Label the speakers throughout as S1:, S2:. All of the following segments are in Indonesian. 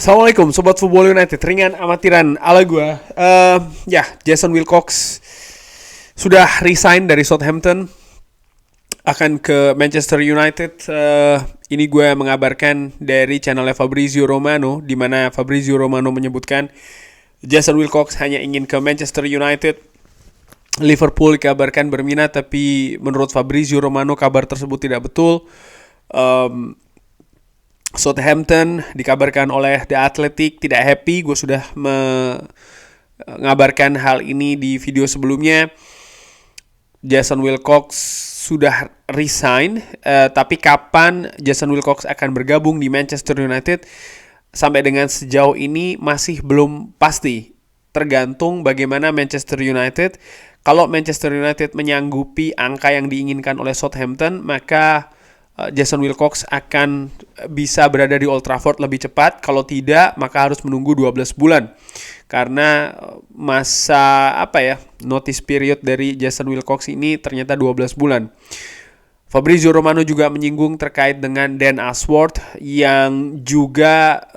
S1: Assalamualaikum Sobat Football United, ringan amatiran ala gue. Jason Wilcox sudah resign dari Southampton, akan ke Manchester United. Ini gue mengabarkan dari channelnya Fabrizio Romano, di mana Fabrizio Romano menyebutkan Jason Wilcox hanya ingin ke Manchester United. Liverpool dikabarkan berminat, tapi menurut Fabrizio Romano kabar tersebut tidak betul. Southampton dikabarkan oleh The Athletic tidak happy. Gue sudah mengabarkan hal ini di video sebelumnya. Jason Wilcox sudah resign, tapi kapan Jason Wilcox akan bergabung di Manchester United sampai dengan sejauh ini masih belum pasti. Tergantung bagaimana Manchester United. Kalau Manchester United menyanggupi angka yang diinginkan oleh Southampton, maka Jason Wilcox akan bisa berada di Old Trafford lebih cepat. Kalau tidak, maka harus menunggu 12 bulan. Karena masa notice period dari Jason Wilcox ini ternyata 12 bulan. Fabrizio Romano juga menyinggung terkait dengan Dan Ashworth yang juga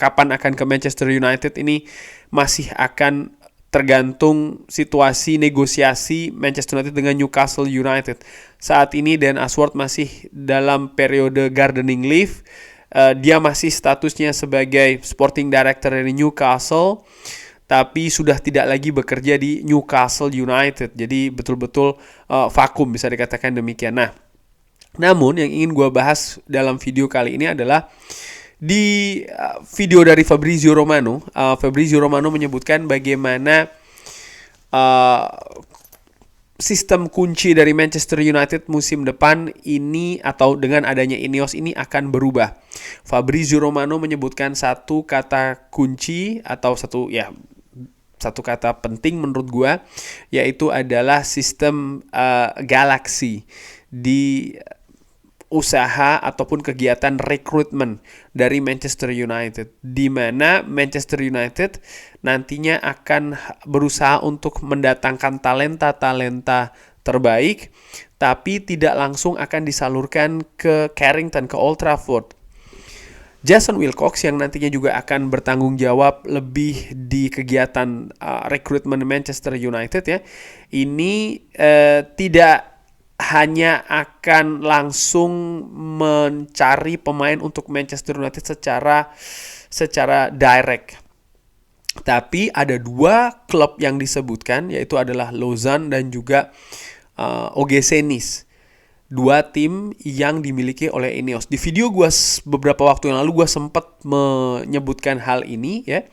S1: kapan akan ke Manchester United ini masih akan tergantung situasi negosiasi Manchester United dengan Newcastle United. Saat ini Dan Ashworth masih dalam periode gardening leave. Dia masih statusnya sebagai sporting director dari Newcastle, tapi sudah tidak lagi bekerja di Newcastle United. Jadi betul-betul vakum, bisa dikatakan demikian. Nah, namun yang ingin gue bahas dalam video kali ini adalah di video dari Fabrizio Romano. Fabrizio Romano menyebutkan bagaimana sistem kunci dari Manchester United musim depan ini atau dengan adanya Ineos ini akan berubah. Fabrizio Romano menyebutkan satu kata kunci atau satu kata penting menurut gua, yaitu adalah sistem Galaxy di usaha ataupun kegiatan rekrutmen dari Manchester United, di mana Manchester United nantinya akan berusaha untuk mendatangkan talenta-talenta terbaik, tapi tidak langsung akan disalurkan ke Carrington, ke Old Trafford. Jason Wilcox yang nantinya juga akan bertanggung jawab lebih di kegiatan rekrutmen Manchester United ya, ini tidak hanya akan langsung mencari pemain untuk Manchester United secara direct. Tapi ada dua klub yang disebutkan, yaitu adalah Lausanne dan juga OGC Nice. Dua tim yang dimiliki oleh Ineos. Di video gue beberapa waktu yang lalu gue sempat menyebutkan hal ini ya.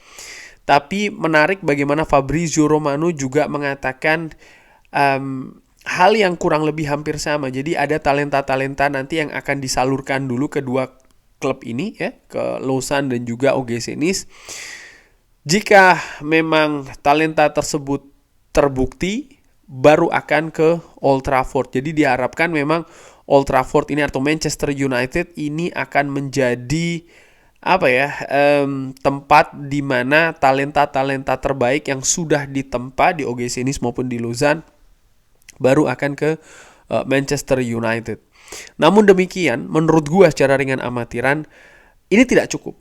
S1: Tapi menarik bagaimana Fabrizio Romano juga mengatakan hal yang kurang lebih hampir sama. Jadi ada talenta-talenta nanti yang akan disalurkan dulu ke dua klub ini ya, ke Lausanne dan juga OGC Nice. Jika memang talenta tersebut terbukti, baru akan ke Old Trafford. Jadi diharapkan memang Old Trafford ini atau Manchester United ini akan menjadi tempat di mana talenta-talenta terbaik yang sudah ditempa di OGC Nice maupun di Lausanne baru akan ke Manchester United. Namun demikian, menurut gue secara ringan amatiran, ini tidak cukup.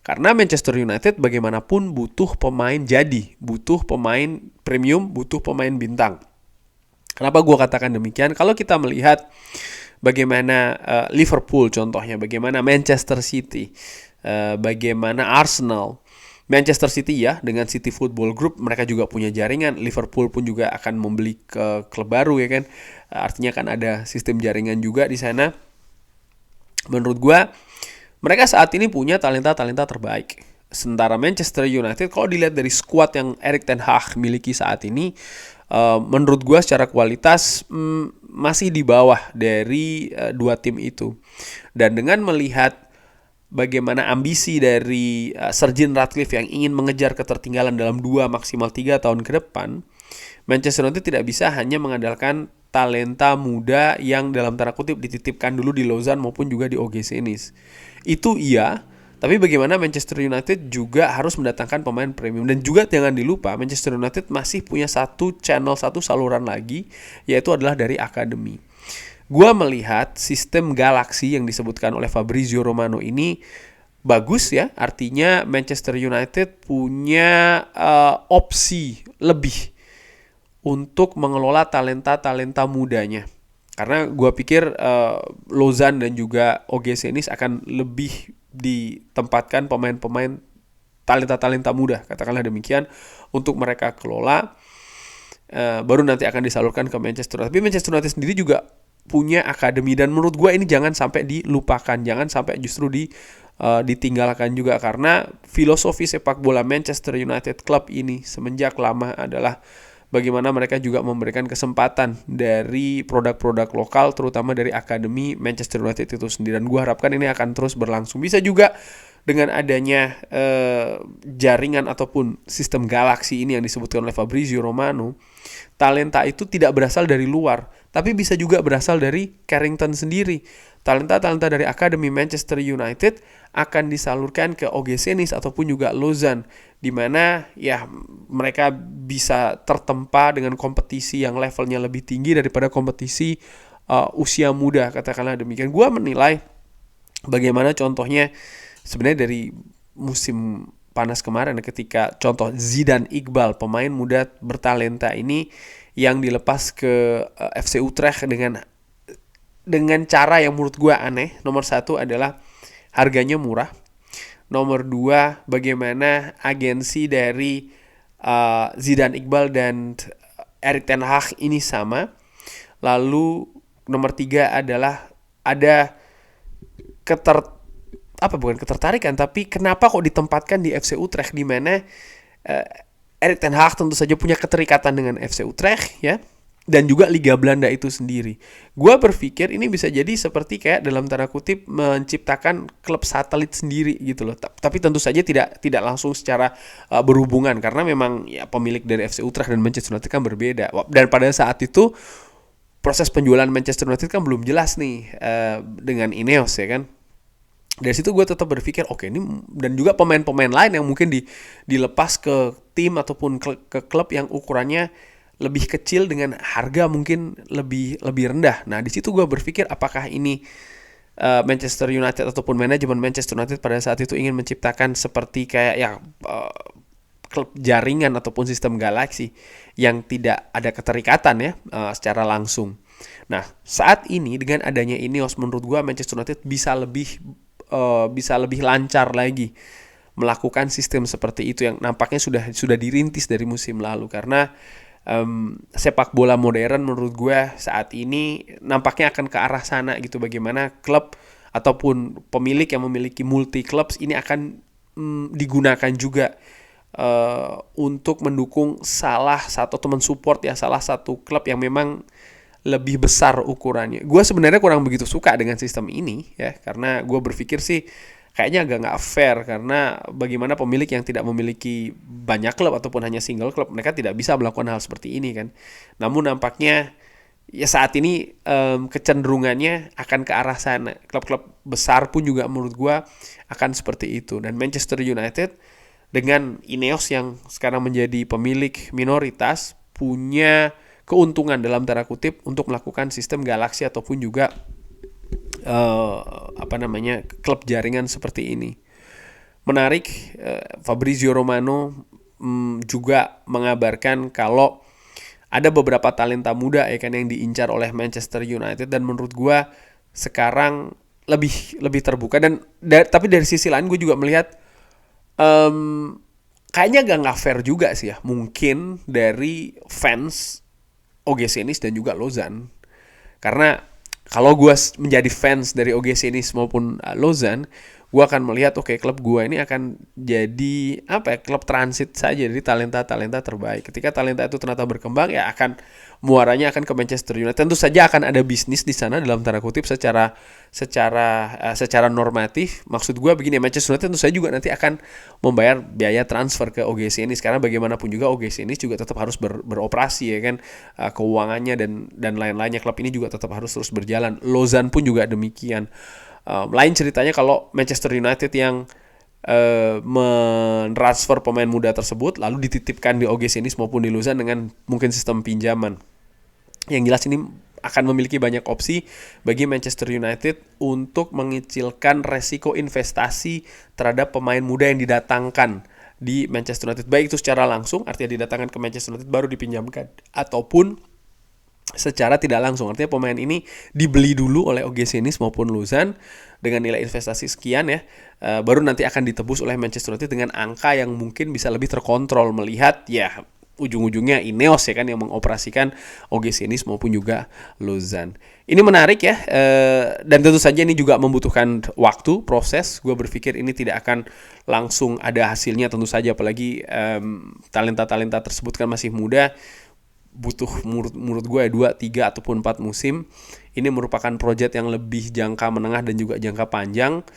S1: Karena Manchester United bagaimanapun butuh pemain jadi, butuh pemain premium, butuh pemain bintang. Kenapa gue katakan demikian? Kalau kita melihat bagaimana Liverpool contohnya, bagaimana Manchester City, bagaimana Arsenal, Manchester City ya dengan City Football Group mereka juga punya jaringan. Liverpool pun juga akan membeli ke klub baru ya kan. Artinya kan ada sistem jaringan juga di sana. Menurut gua mereka saat ini punya talenta-talenta terbaik. Sementara Manchester United kalau dilihat dari skuad yang Erik ten Hag miliki saat ini, menurut gua secara kualitas masih di bawah dari dua tim itu. Dan dengan melihat bagaimana ambisi dari Sir Jim Ratcliffe yang ingin mengejar ketertinggalan dalam 2 maksimal 3 tahun ke depan, Manchester United tidak bisa hanya mengandalkan talenta muda yang dalam tanda kutip dititipkan dulu di Lausanne maupun juga di OGC Nice. Itu iya, tapi bagaimana Manchester United juga harus mendatangkan pemain premium. Dan juga jangan dilupa Manchester United masih punya satu saluran lagi, yaitu adalah dari akademi. Gua melihat sistem Galaxy yang disebutkan oleh Fabrizio Romano ini bagus ya, artinya Manchester United punya opsi lebih untuk mengelola talenta-talenta mudanya. Karena gue pikir Lozan dan juga OG Senis akan lebih ditempatkan pemain-pemain talenta-talenta muda, katakanlah demikian, untuk mereka kelola. Baru nanti akan disalurkan ke Manchester United. Tapi Manchester United sendiri juga punya akademi, dan menurut gue ini jangan sampai dilupakan, jangan sampai justru ditinggalkan juga, karena filosofi sepak bola Manchester United Club ini semenjak lama adalah bagaimana mereka juga memberikan kesempatan dari produk-produk lokal, terutama dari akademi Manchester United itu sendiri. Dan gue harapkan ini akan terus berlangsung. Bisa juga dengan adanya jaringan ataupun sistem galaksi ini yang disebutkan oleh Fabrizio Romano, talenta itu tidak berasal dari luar, tapi bisa juga berasal dari Carrington sendiri. Talenta-talenta dari akademi Manchester United akan disalurkan ke OG Senis ataupun juga Lozan, di mana ya mereka bisa tertempa dengan kompetisi yang levelnya lebih tinggi daripada kompetisi usia muda, katakanlah demikian. Gua menilai bagaimana contohnya sebenarnya dari musim panas kemarin, ketika contoh Zidane Iqbal, pemain muda bertalenta ini yang dilepas ke FC Utrecht dengan cara yang menurut gue aneh. Nomor satu adalah harganya murah. Nomor dua, bagaimana agensi dari Zidane Iqbal dan Erik ten Hag ini sama. Lalu nomor tiga adalah ada bukan ketertarikan, tapi kenapa kok ditempatkan di FC Utrecht, di mana Erik ten Hag tentu saja punya keterikatan dengan FC Utrecht ya, dan juga Liga Belanda itu sendiri. Gua berpikir ini bisa jadi seperti kayak dalam tanda kutip menciptakan klub satelit sendiri gitu loh. Tapi tentu saja tidak langsung secara berhubungan, karena memang ya pemilik dari FC Utrecht dan Manchester United kan berbeda. Dan pada saat itu proses penjualan Manchester United kan belum jelas nih dengan Ineos ya kan. Dari situ gue tetap berpikir oke, ini dan juga pemain-pemain lain yang mungkin dilepas ke tim ataupun ke klub yang ukurannya lebih kecil dengan harga mungkin lebih rendah. Nah di situ gue berpikir apakah ini Manchester United ataupun manajemen Manchester United pada saat itu ingin menciptakan seperti kayak ya klub jaringan ataupun sistem galaksi yang tidak ada keterikatan ya secara langsung. Nah saat ini dengan adanya Ineos, menurut gue Manchester United bisa lebih lancar lagi melakukan sistem seperti itu yang nampaknya sudah dirintis dari musim lalu, karena sepak bola modern menurut gue saat ini nampaknya akan ke arah sana gitu. Bagaimana klub ataupun pemilik yang memiliki multi clubs ini akan digunakan juga untuk mendukung salah satu teman support ya, salah satu klub yang memang lebih besar ukurannya. Gue sebenarnya kurang begitu suka dengan sistem ini ya, karena gue berpikir sih kayaknya agak nggak fair, karena bagaimana pemilik yang tidak memiliki banyak klub ataupun hanya single klub, mereka tidak bisa melakukan hal seperti ini kan. Namun nampaknya ya saat ini kecenderungannya akan ke arah sana. Klub-klub besar pun juga menurut gue akan seperti itu. Dan Manchester United dengan Ineos yang sekarang menjadi pemilik minoritas punya keuntungan dalam tanda kutip untuk melakukan sistem galaksi ataupun juga klub jaringan seperti ini. Menarik, Fabrizio Romano juga mengabarkan kalau ada beberapa talenta muda ya kan yang diincar oleh Manchester United, dan menurut gue sekarang lebih terbuka. Tapi dari sisi lain gue juga melihat kayaknya nggak fair juga sih ya, mungkin dari fans OG Senis dan juga Lozan. Karena kalau gue menjadi fans dari OG Senis maupun Lozan, gue akan melihat klub gue ini akan jadi klub transit saja dari talenta-talenta terbaik. Ketika talenta itu ternyata berkembang, ya akan muaranya akan ke Manchester United. Tentu saja akan ada bisnis di sana dalam tanda kutip secara normatif. Maksud gue begini, Manchester United tentu saja juga nanti akan membayar biaya transfer ke OG Senis, karena bagaimanapun juga OG Senis juga tetap harus beroperasi ya kan, keuangannya dan lain-lainnya. Klub ini juga tetap harus terus berjalan. Lozan pun juga demikian. Lain ceritanya kalau Manchester United yang mentransfer pemain muda tersebut lalu dititipkan di OG Senis maupun di Luzon dengan mungkin sistem pinjaman. Yang jelas ini akan memiliki banyak opsi bagi Manchester United untuk mengecilkan resiko investasi terhadap pemain muda yang didatangkan di Manchester United. Baik itu secara langsung, artinya didatangkan ke Manchester United baru dipinjamkan, ataupun secara tidak langsung, artinya pemain ini dibeli dulu oleh OGC Nice maupun Lausanne dengan nilai investasi sekian ya, baru nanti akan ditebus oleh Manchester United dengan angka yang mungkin bisa lebih terkontrol melihat ya ujung-ujungnya Ineos ya kan yang mengoperasikan OGC Nice maupun juga Lausanne. Ini menarik ya, dan tentu saja ini juga membutuhkan waktu, proses. Gue berpikir ini tidak akan langsung ada hasilnya tentu saja, apalagi talenta-talenta tersebut kan masih muda, butuh menurut gue 2, 3 ataupun 4 musim. Ini merupakan proyek yang lebih jangka menengah dan juga jangka panjang.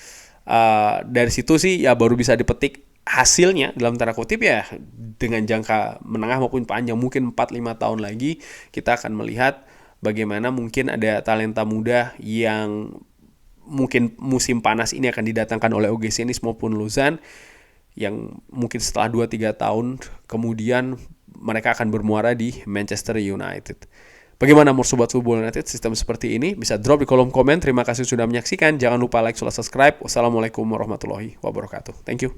S1: Dari situ sih ya baru bisa dipetik hasilnya dalam tanda kutip ya, dengan jangka menengah maupun panjang, mungkin 4-5 tahun lagi kita akan melihat bagaimana mungkin ada talenta muda yang mungkin musim panas ini akan didatangkan oleh OGC Nice maupun Lausanne, yang mungkin setelah 2-3 tahun kemudian mereka akan bermuara di Manchester United. Bagaimana menurut Sobat Football United sistem seperti ini? Bisa drop di kolom komen. Terima kasih sudah menyaksikan. Jangan lupa like, subscribe. Wassalamualaikum warahmatullahi wabarakatuh. Thank you.